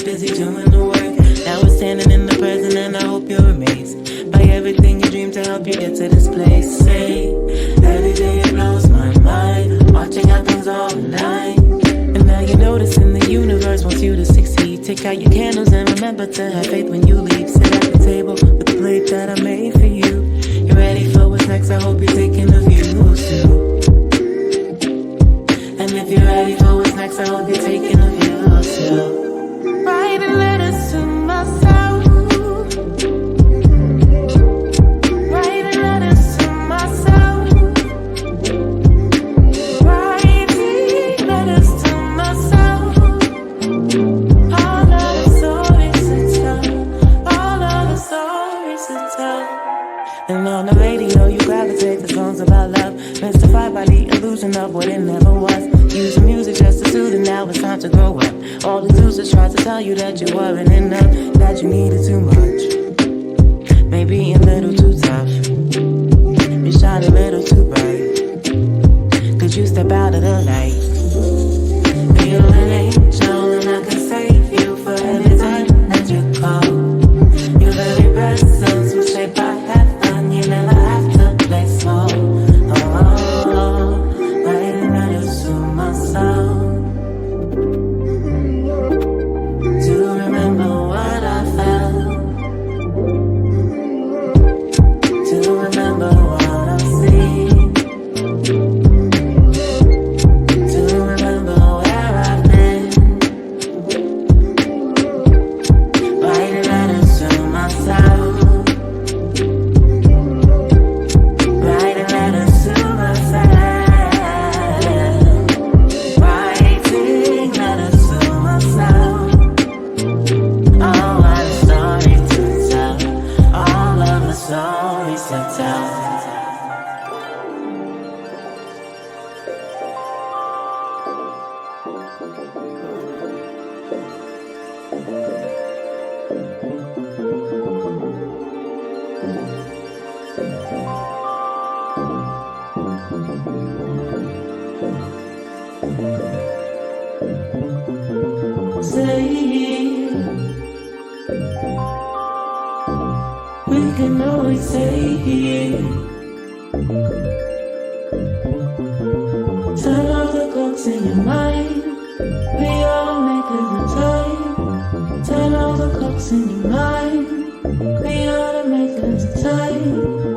busy doing the work. Now we're standing in the present and I hope you're amazed by everything you dream to help you get to this place. Say, every day it blows my mind, watching how things all align. And now you're noticing the universe wants you to succeed. Take out your candles and remember to have faith when you leave. Sit at the table with the plate that I made for you. You're ready for what's next, I hope you're taking a view too. And if you're ready for what's next, I hope you're taking a view too. Writing letters to myself, writing letters to myself, writing letters to myself. All of the stories to tell, all of the stories to tell. And on the radio you gravitate to songs about love, mystified by the illusion of what it never was. Using music just to soothe, and now it's time to grow up. All the excuses try to tell you that you weren't enough, that you needed too much, maybe a little too tough. You shine a little too bright. Could you step out of the light? Feel an angel and I can save you for every time that you call. Your very presence will shape our heaven. You never have to play small. Writing letters to myself to remember what I felt, to remember what I've seen, to remember where I've been. Writing letters to myself, writing letters to myself, writing letters to myself. All of the stories to tell, all of the stories to tell. Say, we can always stay here. Turn off the clocks in your mind. We all make the time. Turn off the clocks in your mind. We ought to make the time.